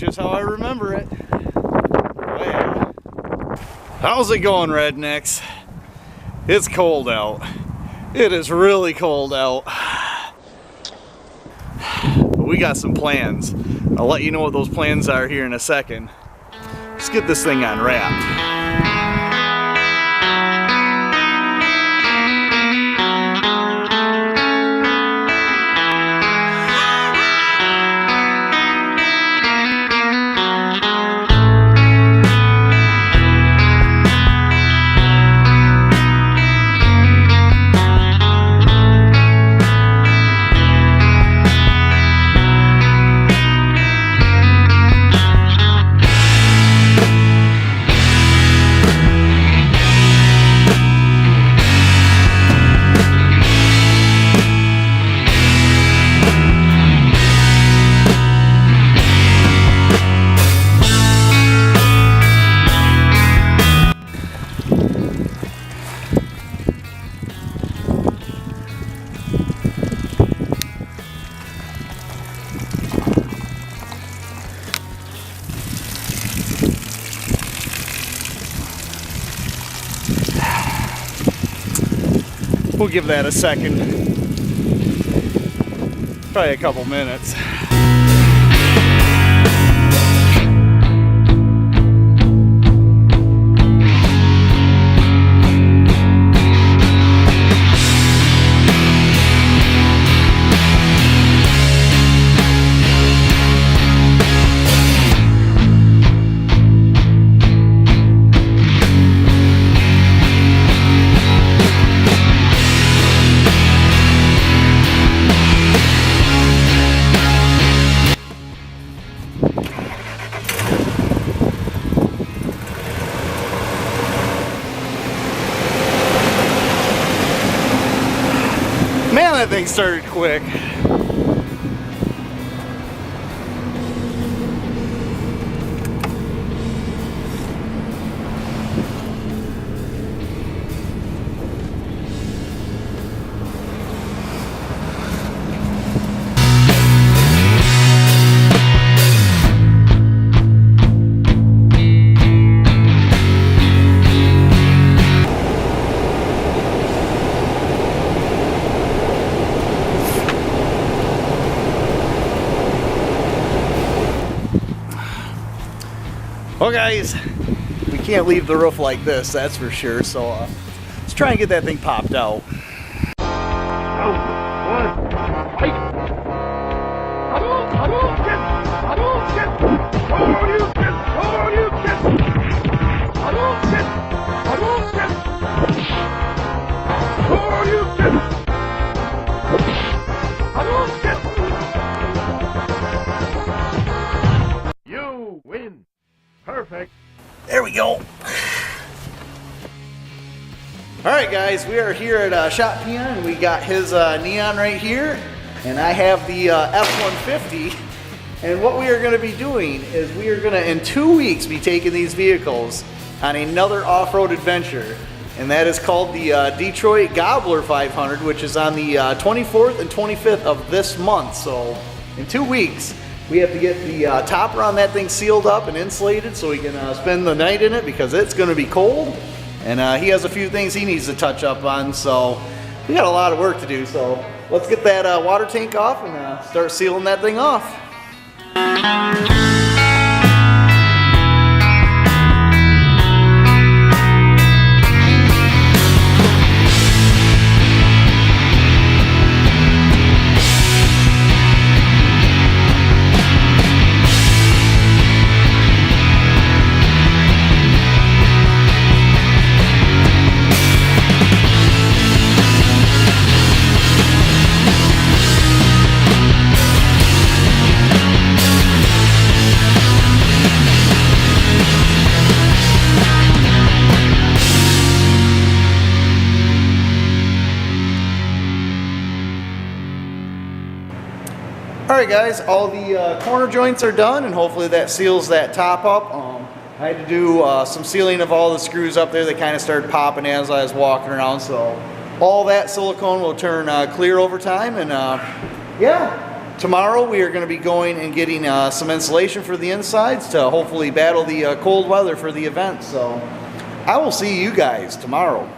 just how I remember it. Oh yeah. How's it going, rednecks? It's cold out. It is really cold out. But we got some plans. I'll let you know what those plans are here in a second. Let's get this thing unwrapped. We'll give that a second, probably a couple minutes. Man, that thing started quick. Well guys, we can't leave the roof like this, that's for sure, so let's try and get that thing popped out. You win. Perfect. There we go. Alright guys, we are here at Shop Peon. We got his Neon right here, and I have the F-150. And what we are going to be doing is we are going to, in 2 weeks, be taking these vehicles on another off-road adventure. And that is called the Detroit Gobbler 500, which is on the 24th and 25th of this month. So in 2 weeks, we have to get the topper on that thing sealed up and insulated so we can spend the night in it because it's going to be cold. And he has a few things he needs to touch up on, so we got a lot of work to do. So let's get that water tank off and start sealing that thing off. Alright guys, all the corner joints are done, and hopefully that seals that top up. I had to do some sealing of all the screws up there. They kind of started popping as I was walking around, so all that silicone will turn clear over time, and yeah, tomorrow we are going to be going and getting some insulation for the insides to hopefully battle the cold weather for the event. So I will see you guys tomorrow.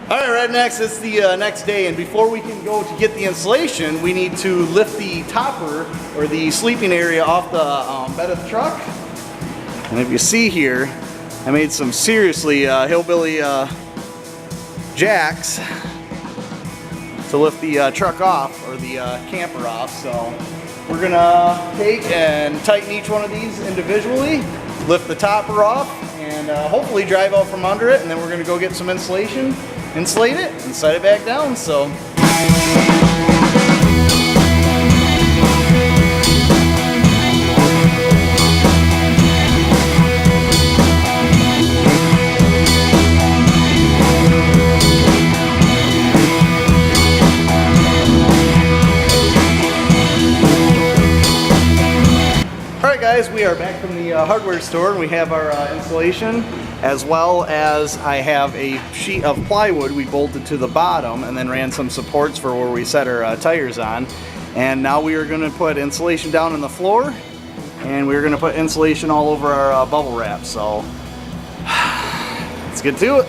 All right, Rednecks, it's the next day, and before we can go to get the insulation, we need to lift the topper or the sleeping area off the bed of the truck. And if you see here, I made some seriously hillbilly jacks to lift the truck off, or the camper off. So we're gonna take and tighten each one of these individually, lift the topper off, and hopefully drive out from under it, and then we're gonna go get some insulation, insulate it, and set it back down. So guys, we are back from the hardware store, and we have our insulation, as well as I have a sheet of plywood we bolted to the bottom and then ran some supports for where we set our tires on. And now we are going to put insulation down on the floor, and we're going to put insulation all over our bubble wrap. So let's get to it.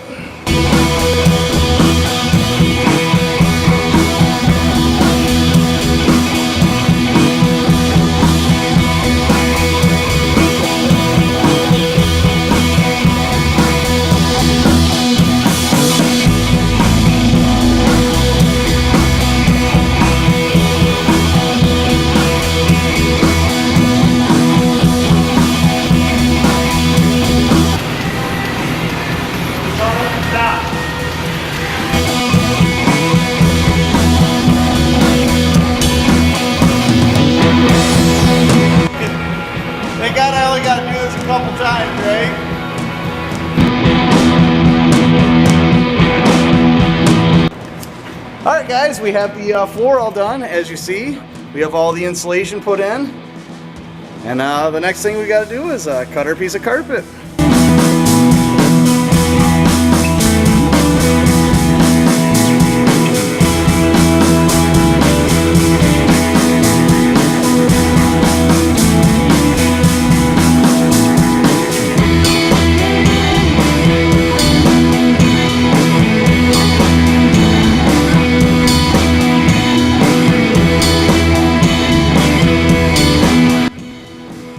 Thank God I only got to do this a couple times, right? Alright guys, we have the floor all done, as you see. We have all the insulation put in. And the next thing we got to do is cut our piece of carpet.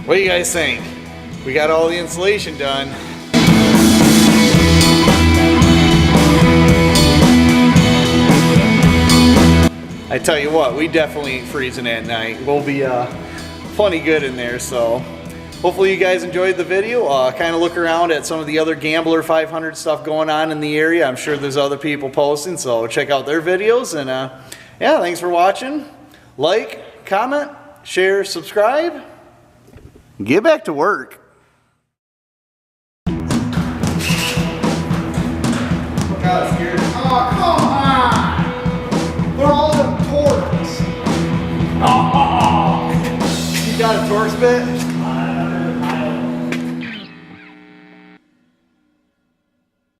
What do you guys think? We got all the insulation done. I tell you what, we definitely ain't freezing at night. We'll be plenty good in there. So hopefully you guys enjoyed the video. Kind of look around at some of the other Gobbler 500 stuff going on in the area. I'm sure there's other people posting, so check out their videos. And yeah, thanks for watching. Like, comment, share, subscribe. Get back to work. Look out here. Oh, come on! They're all them torques. Oh. You got a torque bit?